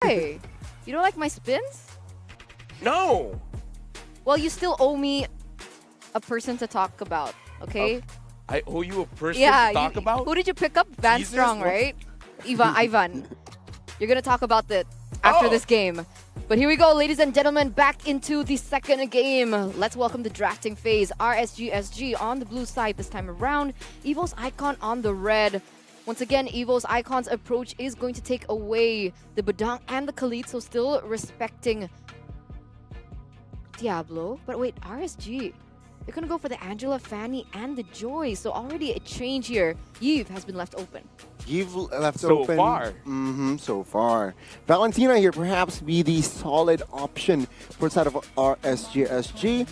Why? You don't like my spins? No! Well, you still owe me a person to talk about, okay? I owe you a person Yeah, to talk about? who did you pick up? Van Jesus, Strong, what? right? Ivan. You're going to talk about that after this game. But here we go, ladies and gentlemen, back into the second game. Let's welcome the drafting phase. RSG on the blue side this time around. Evo's Icon on the red. Once again, Evo's Icon's approach is going to take away the Badang and the Khalid, so still respecting Diablo. But wait, RSG. They're going to go for the Angela, Fanny, and the Joy. So already a change here. Yves has been left open. You've left So open. far. So far. Valentina here perhaps be the solid option for side of RSG.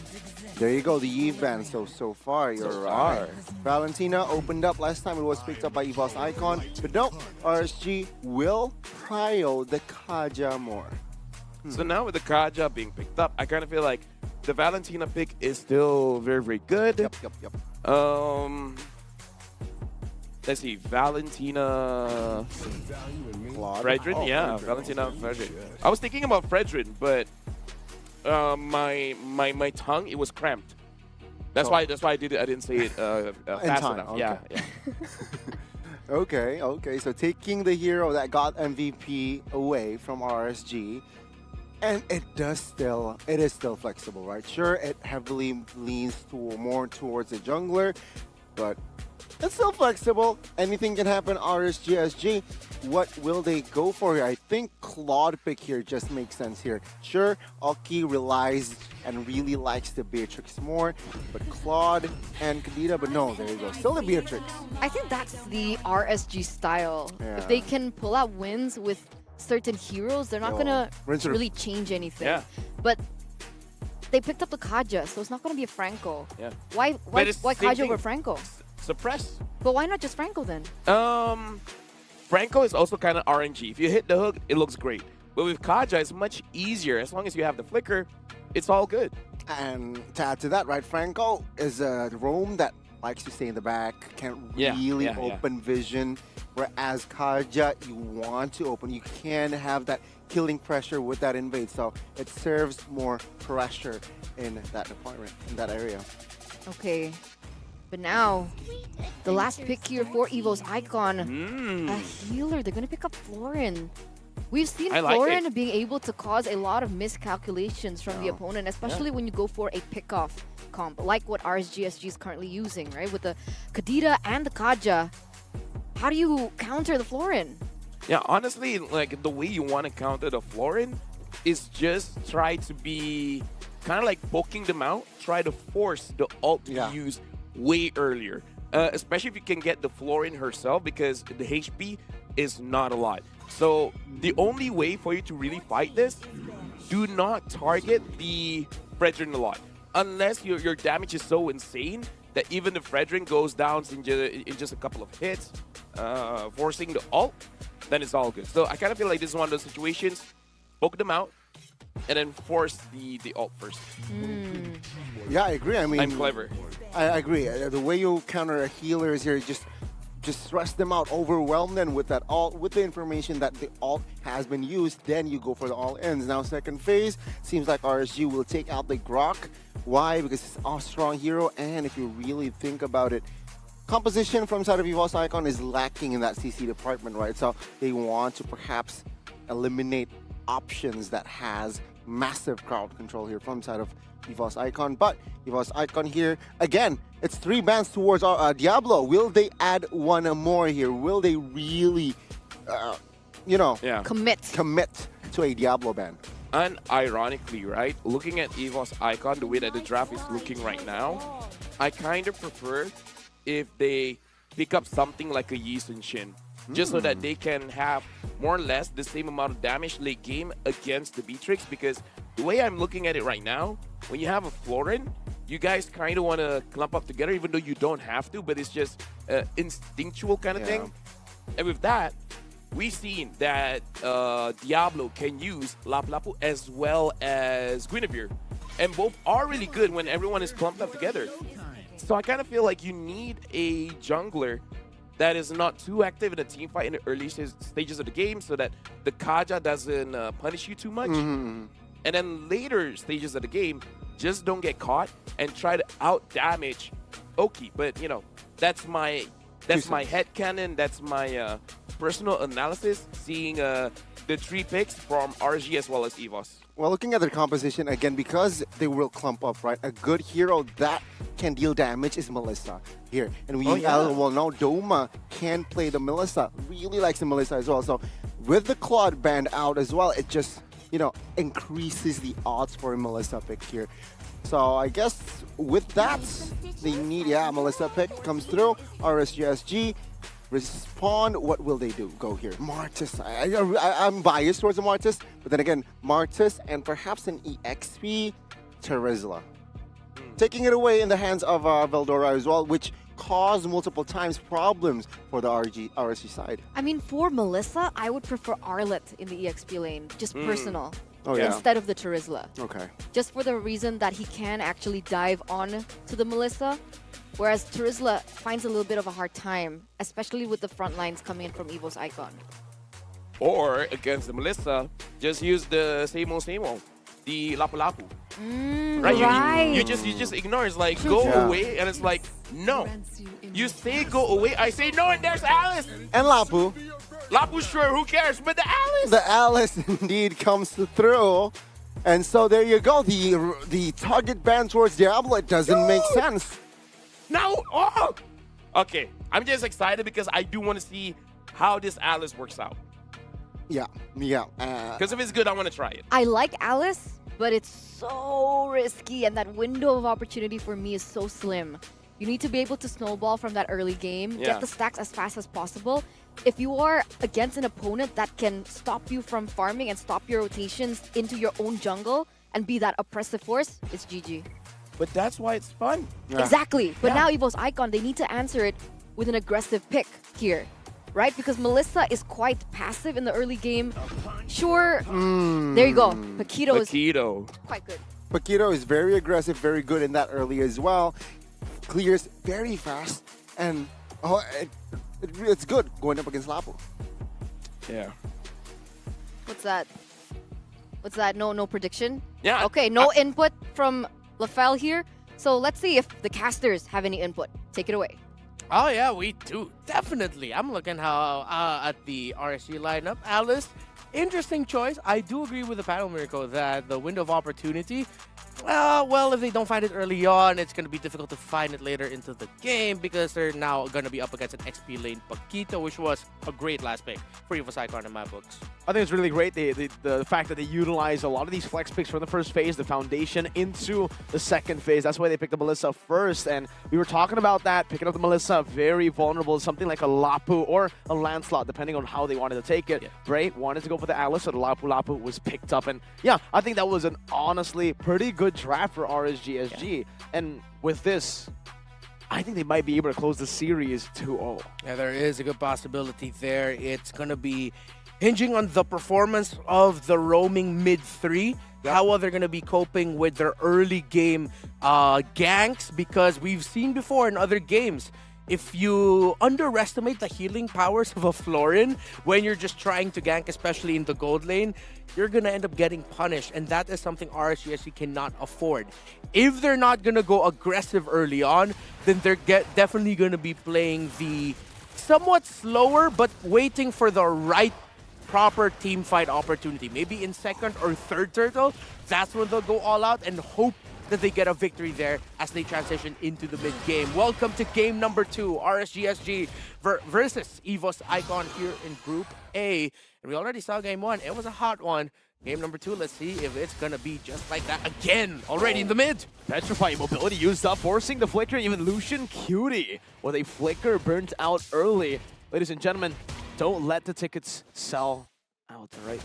There you go, the Eve band. So far, you're right. Valentina opened up last time. It was picked up by Evo's Icon. But no, RSG will prio the Kaja more. So now with the Kaja being picked up, I kind of feel like the Valentina pick is still very, very good. Yep. Let's see, Valentina, Claude. Fredrin, Oh, yeah, Fredrin. Valentina, Fredrin. I was thinking about Fredrin, but my tongue, it was cramped. That's why I didn't say it fast time, enough. okay. Yeah. Okay. So taking the hero that got MVP away from RSG, and it is still flexible, right? Sure, it heavily leans more towards the jungler, but it's still flexible. Anything can happen. RSG, SG. What will they go for here? I think Claude pick here just makes sense here. Sure, Oki relies and really likes the Beatrix more, but Claude and Kadita, but no, there you go. Still the Beatrix. I think that's the RSG style. Yeah. If they can pull out wins with certain heroes, they're not going to Rinse it- really change anything. Yeah. But they picked up the Kaja, so it's not going to be a Franco. Yeah. Why it's the same Kaja thing. over Franco? Suppress. But why not just Franco then? Franco is also kind of RNG. If you hit the hook, it looks great. But with Kaja, it's much easier. As long as you have the flicker, it's all good. And to add to that, right, Franco is a roam that likes to stay in the back, can't really open vision. Whereas Kaja, you want to open. You can have that killing pressure with that invade. So it serves more pressure in that department, in that area. Okay. But now, the last pick here for Evo's Icon, a healer. They're going to pick up Florin. We've seen I like Florin it. being able to cause a lot of miscalculations from the opponent, especially when you go for a pick-off comp, like what RSGSG is currently using, right? With the Kadita and the Kaja. How do you counter the Florin? Yeah, honestly, like the way you want to counter the Florin is just try to be kind of like poking them out, try to force the ult to be used way earlier. Especially if you can get the Florin herself, because the HP is not a lot. So the only way for you to really fight this, do not target the Fredrin a lot. Unless your damage is so insane that even the Fredrin goes down in just a couple of hits, forcing the ult, then it's all good. So I kind of feel like this is one of those situations, poke them out, and then force the ult first. Yeah, I agree. I mean, I'm clever. I agree. The way you counter a healer is here, just stress them out, overwhelm them with that ult, with the information that the ult has been used, then you go for the all ends. Now second phase, seems like RSG will take out the Grok. Why? Because it's a strong hero, and if you really think about it, composition from side of Evo's Icon is lacking in that CC department, right? So they want to perhaps eliminate options that has massive crowd control here from side of Evo's Icon. But Evo's Icon here, again, it's 3 bans towards Diablo. Will they add one more here? Will they really, Commit to a Diablo ban? And ironically, right, looking at Evo's Icon, the way that the draft is looking right now, I kind of prefer if they pick up something like a Yi Sun Shin, just so that they can have more or less the same amount of damage late game against the Beatrix. Because the way I'm looking at it right now, when you have a Florin, you guys kind of want to clump up together, even though you don't have to, but it's just instinctual kind of thing. And with that, we've seen that Diablo can use Lapu-Lapu as well as Guinevere. And both are really good when everyone is clumped up together. So I kind of feel like you need a jungler that is not too active in a team fight in the early stages of the game so that the Kaja doesn't punish you too much. And then later stages of the game, just don't get caught and try to out-damage Oki. But, you know, that's my headcanon. That's my personal analysis, seeing the 3 picks from RSG as well as EVS. Well, looking at their composition, again, because they will clump up, right? A good hero that can deal damage is Melissa here. And we well know Doma can play the Melissa, really likes the Melissa as well. So with the Claude band out as well, it just, you know, increases the odds for a Melissa pick here. So I guess with that, they need, Melissa pick comes through, RSG. Respond, what will they do? Go here. Martis. I'm biased towards the Martis, but then again, Martis and perhaps an EXP Terizla. Taking it away in the hands of Veldora as well, which caused multiple times problems for the RSG side. I mean, for Melissa, I would prefer Arlet in the EXP lane, just personal. Oh, yeah. Instead of the Terizla. Okay. Just for the reason that he can actually dive on to the Melissa, whereas Terizla finds a little bit of a hard time, especially with the front lines coming in from Evo's Icon. Or against the Melissa, just use the same old, the Lapu Lapu. Right. You just ignore. It's like, go away, and it's like, no. You say go away, I say no, and there's Alice. And Lapu. Lapu, sure, who cares? But the Alice. The Alice indeed comes through. And so there you go. The target ban towards Diablo, it doesn't make sense. No. Oh. Okay. I'm just excited because I do want to see how this Alice works out. Yeah. Because if it's good, I want to try it. I like Alice, but it's so risky, and that window of opportunity for me is so slim. You need to be able to snowball from that early game, get the stacks as fast as possible. If you are against an opponent that can stop you from farming and stop your rotations into your own jungle and be that oppressive force, it's GG. But that's why it's fun. Yeah. Exactly. But now Evo's Icon, they need to answer it with an aggressive pick here, right? Because Melissa is quite passive in the early game. Sure, there you go. Paquito is quite good. Paquito is very aggressive, very good in that early as well. Clears very fast, and it's good going up against Lapu. Yeah. What's that? No prediction? Yeah. Okay, no input from LaFell here. So let's see if the casters have any input. Take it away. Oh yeah, we do. Definitely. I'm looking at the RSG lineup. Alice, interesting choice. I do agree with the Battle Miracle that the window of opportunity, well, if they don't find it early on, it's going to be difficult to find it later into the game because they're now going to be up against an XP lane Paquito, which was a great last pick for EVO's Icon in my books. I think it's really great the fact that they utilize a lot of these flex picks from the first phase, the foundation, into the second phase. That's why they picked the Melissa first, and we were talking about that, picking up the Melissa, very vulnerable, something like a Lapu or a Lancelot, depending on how they wanted to take it. Bray wanted to go for the Alice, so the Lapu was picked up, and yeah, I think that was an honestly pretty good draft for RSGSG, and with this, I think they might be able to close the series 2-0. Yeah, there is a good possibility there. It's going to be hinging on the performance of the roaming mid-3, how well they're going to be coping with their early game ganks, because we've seen before in other games, if you underestimate the healing powers of a Florin when you're just trying to gank, especially in the gold lane, you're going to end up getting punished, and that is something RSGSG cannot afford. If they're not going to go aggressive early on, then they're definitely going to be playing the somewhat slower but waiting for the right proper team fight opportunity. Maybe in second or third turtle, that's when they'll go all out and hope that they get a victory there as they transition into the mid-game. Welcome to game number 2, RSGSG versus EVO's Icon here in Group A. And we already saw game 1. It was a hot one. Game number 2, let's see if it's gonna be just like that again, already in the mid. Petrifying mobility used up, forcing the flicker, even Lucian Cutie with a flicker burnt out early. Ladies and gentlemen, don't let the tickets sell out, right?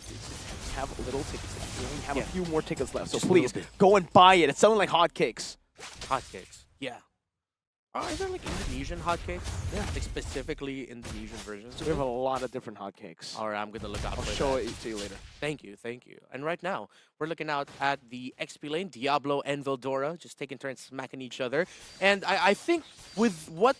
Have little tickets left. We only have a few more tickets left, so Just please go and buy it. It's selling like hotcakes. Hotcakes, yeah. Are there like Indonesian hotcakes? Yeah. Like specifically Indonesian versions? We have a lot of different hotcakes. All right, I'm gonna look out for that. I'll show it to you later. Thank you, thank you. And right now, we're looking out at the XP lane, Diablo and Veldora, just taking turns smacking each other. And I think with what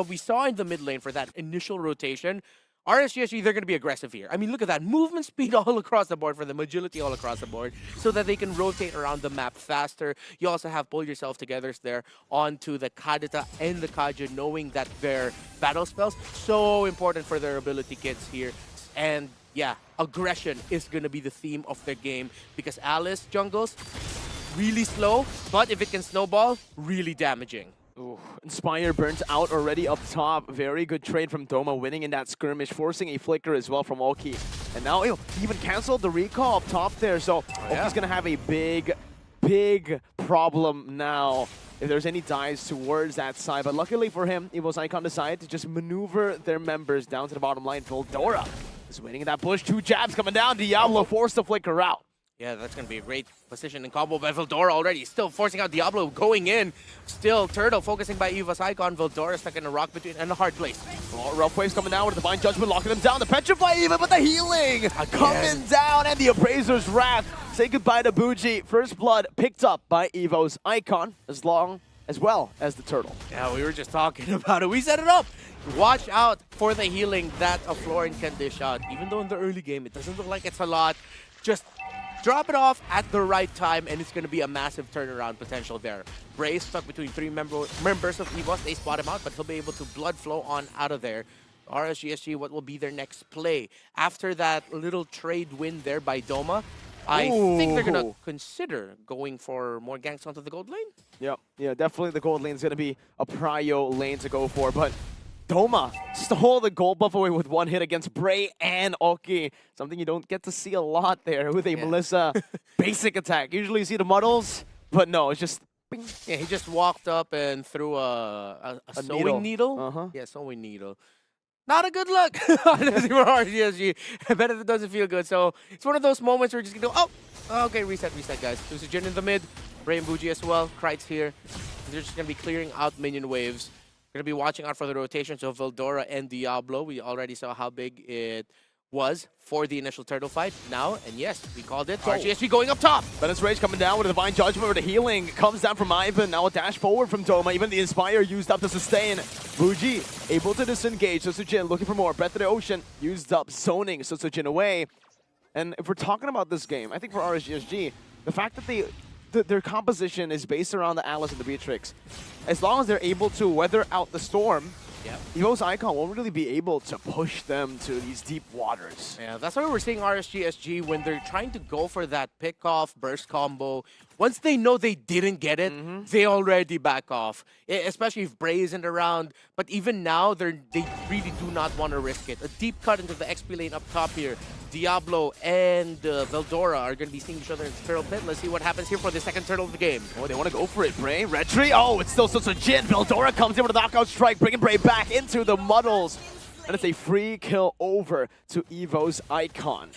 we saw in the mid lane for that initial rotation, RSG, they're going to be aggressive here. I mean, look at that. Movement speed all across the board for them, agility all across the board, so that they can rotate around the map faster. You also have pull yourself together there onto the Kadita and the Kaja, knowing that their battle spells so important for their ability kits here. And yeah, aggression is going to be the theme of their game, because Alice jungles really slow, but if it can snowball, really damaging. Ooh, Inspire burns out already up top. Very good trade from Doma, winning in that skirmish, forcing a flicker as well from Oki. And now he even canceled the recall up top there, so Oki's going to have a big problem now if there's any dives towards that side. But luckily for him, EVO's Icon decided to just maneuver their members down to the bottom line. Veldora is waiting in that bush. 2 jabs coming down. Diablo forced the flicker out. Yeah, that's going to be a great position in combo by Veldora already. Still forcing out Diablo, going in. Still Turtle focusing by Eva's Icon. Veldora stuck in a rock between and a hard place. Oh, rough waves coming down with the Divine Judgment, locking them down. The Petrify even, but the healing coming down, and the Appraiser's Wrath. Say goodbye to Bougie. First blood picked up by EVO's Icon, as well as the Turtle. Yeah, we were just talking about it. We set it up. Watch out for the healing that a Florin can dish out. Even though in the early game, it doesn't look like it's a lot. Just drop it off at the right time, and it's going to be a massive turnaround potential there. Bray stuck between 3 members of EVOS. They spot him out, but he'll be able to blood flow on out of there. RSG, what will be their next play? After that little trade win there by Doma, I think they're going to consider going for more ganks onto the gold lane. Yeah, definitely the gold lane is going to be a prio lane to go for, but Doma stole the gold buff away with 1 hit against Bray and Oki. Something you don't get to see a lot there with a Melissa basic attack. Usually you see the muddles, but no, it's just bing. Yeah, he just walked up and threw a sewing needle. Yeah, sewing needle. Not a good look for RSG. I bet it doesn't feel good. So it's one of those moments where you're just going to go, okay, reset, guys. There's a Jin in the mid, Bray and Bougie as well. Krite's here. They're just going to be clearing out minion waves. We're going to be watching out for the rotations of Veldora and Diablo. We already saw how big it was for the initial turtle fight. Now, and yes, we called it. RGSG going up top. Menace Rage coming down with a Divine Judgment, where the healing comes down from Ivan. Now a dash forward from Doma. Even the Inspire used up to sustain. Bougie able to disengage. Susujin looking for more. Breath of the Ocean used up, zoning Susujin away. And if we're talking about this game, I think for RSG, the fact that their composition is based around the Alice and the Beatrix. As long as they're able to weather out the storm, EVO's Icon won't really be able to push them to these deep waters. Yeah, that's why we're seeing RSG when they're trying to go for that pick-off burst combo. Once they know they didn't get it, they already back off. Especially if Bray isn't around. But even now, they really do not want to risk it. A deep cut into the XP lane up top here. Diablo and Veldora are going to be seeing each other in the turtle pit. Let's see what happens here for the second turtle of the game. Oh, they want to go for it. Bray, red tree. Oh, it's still Susujin. Veldora comes in with a knockout strike, bringing Bray back into the muddles. And it's a free kill over to EVO's Icon.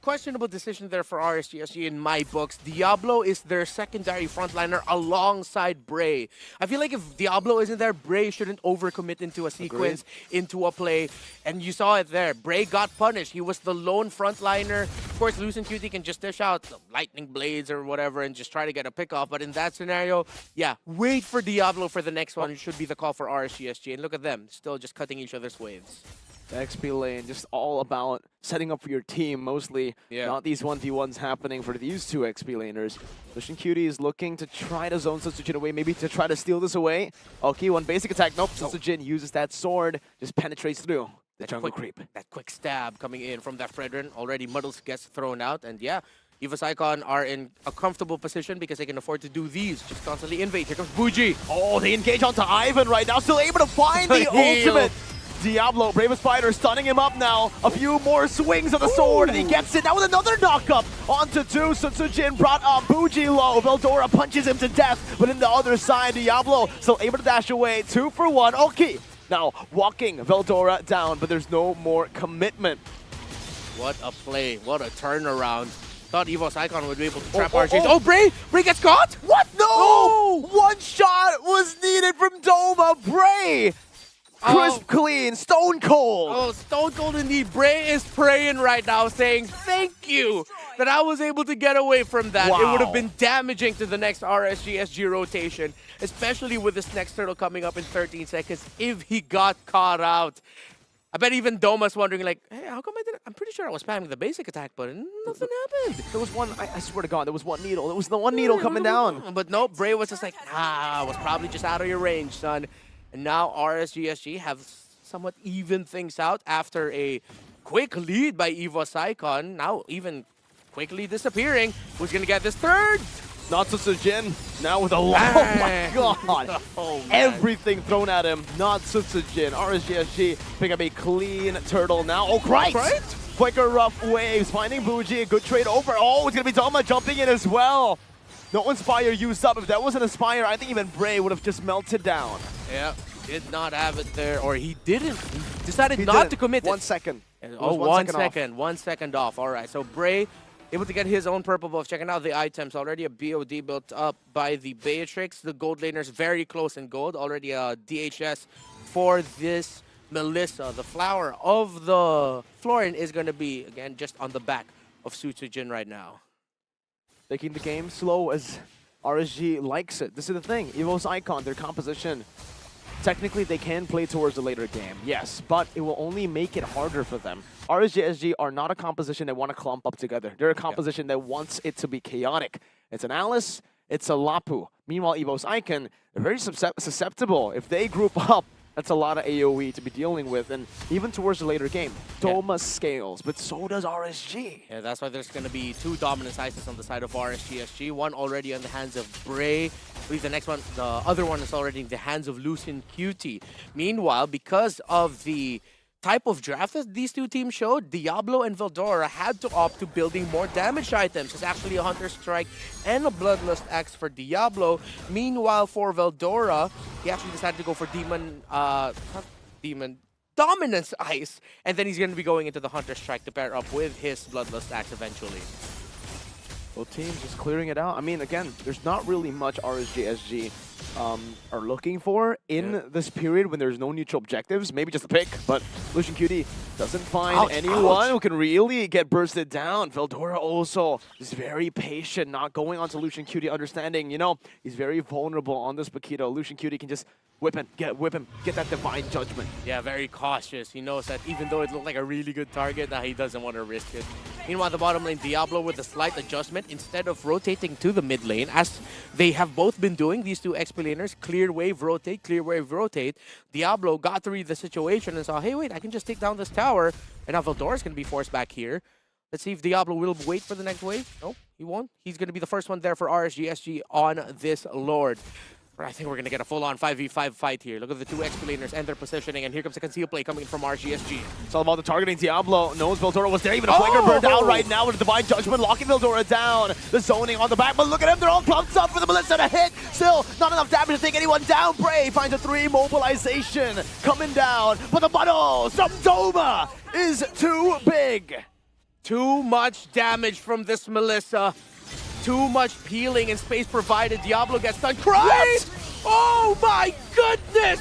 Questionable decision there for RSG in my books. Diablo is their secondary frontliner alongside Bray. I feel like if Diablo isn't there, Bray shouldn't overcommit into a sequence, into a play. And you saw it there. Bray got punished. He was the lone frontliner. Of course, Lucent QT can just dish out lightning blades or whatever and just try to get a pick off. But in that scenario, yeah, wait for Diablo for the next one. It should be the call for RSG. And look at them, still just cutting each other's waves. The XP lane, just all about setting up for your team, mostly. Not these 1v1s happening for these 2 XP laners. Lucent Cutie is looking to try to zone Susujin away, maybe to try to steal this away. Okay, 1 basic attack. Nope, Susujin uses that sword, just penetrates through the jungle creep. That quick stab coming in from that Fredrin. Already Muddles gets thrown out, and yeah, EVO's Icon are in a comfortable position because they can afford to do these. Just constantly invade. Here comes Bougie. Oh, they engage onto Ivan right now, still able to find the ultimate. Diablo, Bravest Fighter, stunning him up now. A few more swings of the sword, and he gets it now with another knock-up onto 2. Susujin brought up Bougie low. Veldora punches him to death, but in the other side, Diablo still able to dash away. 2 for 1. Okay, now walking Veldora down, but there's no more commitment. What a play. What a turnaround. Thought EVO's Icon would be able to trap RSG. Oh, Bray! Bray gets caught? What? No! 1 shot was needed from Doma. Bray Crisp, clean, stone cold. Oh, stone cold indeed. Bray is praying right now, saying thank you that I was able to get away from that. It would have been damaging to the next RSG SG rotation, especially with this next turtle coming up in 13 seconds if he got caught out. I bet even Doma's wondering, like, hey, how come I didn't? I'm pretty sure I was spamming the basic attack button. Nothing happened. There was one, I swear to God, there was one needle. There was the one needle coming down. But no, Bray was just like, nah, I was probably just out of your range, son. And now RSGSG have somewhat evened things out after a quick lead by EVS Icon. Now even quickly disappearing. Who's going to get this third? Not Jin. Now with a long, oh my God. Oh, everything thrown at him. Not Jin. RSGSG pick up a clean turtle now. Oh, Christ! Quicker rough waves. Finding Bougie. A good trade over. Oh, it's going to be Doma jumping in as well. No Inspire used up. If that wasn't Inspire, I think even Bray would have just melted down. Yeah, did not have it there. Or he didn't. He decided not to commit 1 second. Oh, 1 second. 1 second off. All right, so Bray able to get his own purple buff. Checking out the items. Already a BOD built up by the Beatrix. The gold laners very close in gold. Already a DHS for this Melissa. The flower of the Florin is going to be, again, just on the back of Jin right now. Taking the game slow as RSG likes it. This is the thing. EVO's Icon, their composition. Technically, they can play towards the later game, yes, but it will only make it harder for them. RSG are not a composition that want to clump up together. They're a composition that wants it to be chaotic. It's an Alice, it's a Lapu. Meanwhile, EVO's Icon, they're very susceptible. If they group up, that's a lot of AoE to be dealing with, and even towards the later game, Doma scales, but so does RSG. Yeah, that's why there's going to be two dominant ISIS on the side of RSGSG. One already in the hands of Bray. I believe the next one, the other one is already in the hands of Lucian Cutie. Meanwhile, because of the type of draft that these two teams showed, Diablo and Veldora had to opt to building more damage items. It's actually a Hunter Strike and a Bloodlust Axe for Diablo. Meanwhile, for Veldora, he actually decided to go for Dominance Ice, and then he's going to be going into the Hunter Strike to pair up with his Bloodlust Axe eventually. Both teams just clearing it out. I mean, again, there's not really much RSG are looking for in this period when there's no neutral objectives. Maybe just a pick, but Lucian Cutie doesn't find anyone who can really get bursted down. Veldora also is very patient, not going onto Lucian Cutie, understanding, you know, he's very vulnerable on this Paquito. Lucian Cutie can just whip him, get that divine judgment. Yeah, very cautious. He knows that even though it looked like a really good target, he doesn't want to risk it. Meanwhile, the bottom lane, Diablo with a slight adjustment. Instead of rotating to the mid lane, as they have both been doing, these two XP laners, clear wave, rotate, Diablo got to read the situation and saw, hey, wait, I can just take down this tower, and now Veldora's going to be forced back here. Let's see if Diablo will wait for the next wave. No, he won't. He's going to be the first one there for RSGSG on this Lord. I think we're going to get a full-on 5v5 fight here. Look at the two XP laners and their positioning, and here comes a conceal play coming from RSGSG. It's all about the targeting. Diablo knows Veldora was there. Even a flicker burned down right now with a divine judgment, locking Veldora down. The zoning on the back, but look at him. They're all clumped up for the Melissa to hit. Still, not enough damage to take anyone down. Bray finds a 3 mobilization coming down, but the bundle from Doma is too big. Too much damage from this Melissa. Too much peeling and space provided. Diablo gets stunned. Right! Oh my goodness!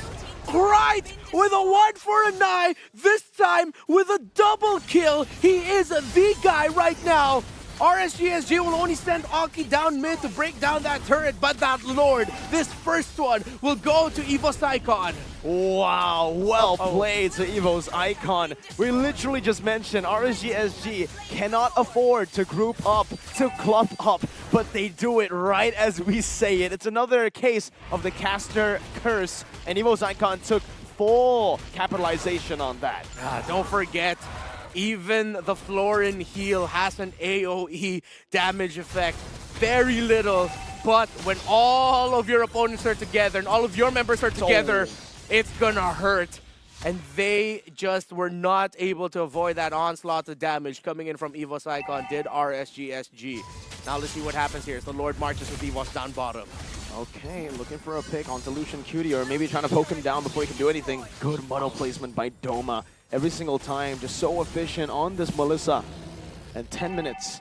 Right! With a 1 for a 9, this time with a double kill. He is the guy right now. RSGSG will only send Aki down mid to break down that turret, but that Lord, this first one, will go to EVO's Icon. Wow, well played to EVO's Icon. We literally just mentioned RSGSG cannot afford to group up, to clump up, but they do it right as we say it. It's another case of the caster curse, and EVO's Icon took full capitalization on that. Don't forget, even the Florin heal has an AoE damage effect. Very little, but when all of your opponents are together and all of your members are together, it's gonna hurt. And they just were not able to avoid that onslaught of damage coming in from EVO's Icon, did RSGSG. Now let's see what happens here as the Lord marches with EVOS down bottom. Okay, looking for a pick onto Lucian Cutie, or maybe trying to poke him down before he can do anything. Good muddle placement by Doma. Every single time, just so efficient on this Melissa. And 10 minutes.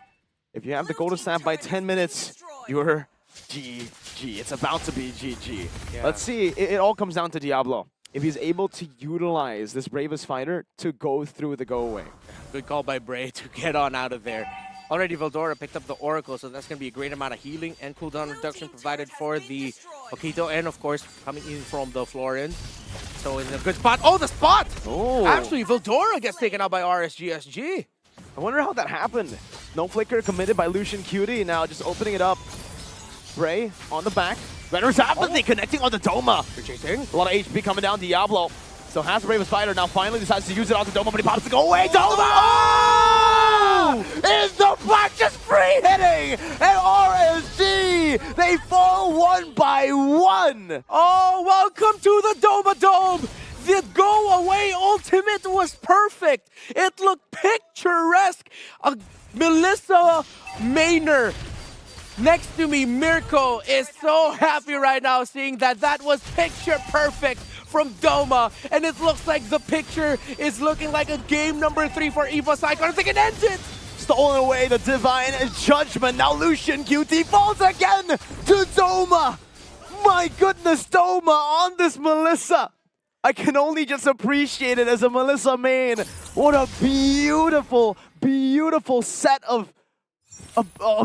If you have the golden snap by 10 minutes, you're GG. It's about to be GG. Yeah. Let's see. It all comes down to Diablo. if he's able to utilize this Bravest Fighter to go through the go away. Good call by Bray to get on out of there. Already Veldora picked up the Oracle, so that's going to be a great amount of healing and cooldown reduction provided for the Okito, and of course, coming in from the Florin. So in a good spot. Oh, the spot! Oh. Actually, Veldora gets taken out by RSG. I wonder how that happened. No flicker committed by Lucian Cutie. Now just opening it up. Bray on the back. Venomous Apathy connecting on the Doma. You're chasing. A lot of HP coming down. Diablo still has the Bravest Fighter. Now finally decides to use it on the Doma, but he pops the go away. Doma! Oh! Is the black just free hitting? And RSG, they fall 1 by 1. Oh, welcome to the Doma Dome! The go-away ultimate was perfect. It looked picturesque. Melissa Maynor next to me, Mirko, is so happy right now seeing that that was picture perfect from Doma. And it looks like the picture is looking like a game number 3 for EVS Icon. I think it ends it. Stolen away the Divine Judgment. Now Lucian QT falls again to Doma. My goodness, Doma on this Melissa. I can only just appreciate it as a Melissa main. What a beautiful, beautiful set of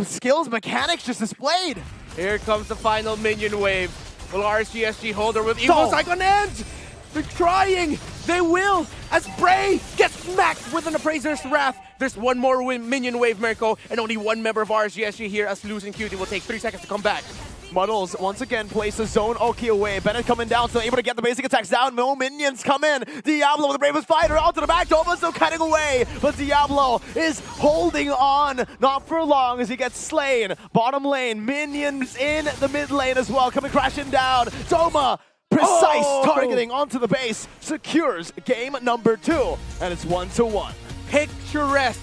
skills, mechanics just displayed. Here comes the final minion wave. Will RSG hold her with EVS Icon ends? They're trying. They will. As Bray gets smacked with an Appraiser's Wrath. There's one more minion wave, Mirko, and only one member of RSG here as Lucian Cutie will take 3 seconds to come back. Muddles once again places Zone Oki away. Bennett coming down, still able to get the basic attacks down. No minions come in. Diablo with the Bravest Fighter onto the back. Doma still cutting away, but Diablo is holding on. Not for long as he gets slain. Bottom lane, minions in the mid lane as well, coming crashing down. Doma, precise targeting onto the base, secures game number 2, and it's 1-1. Picturesque.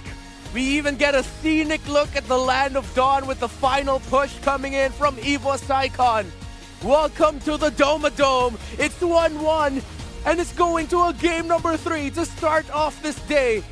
We even get a scenic look at the Land of Dawn with the final push coming in from EVS Icon. Welcome to the Doma Dome. It's 1-1, and it's going to a game number 3 to start off this day.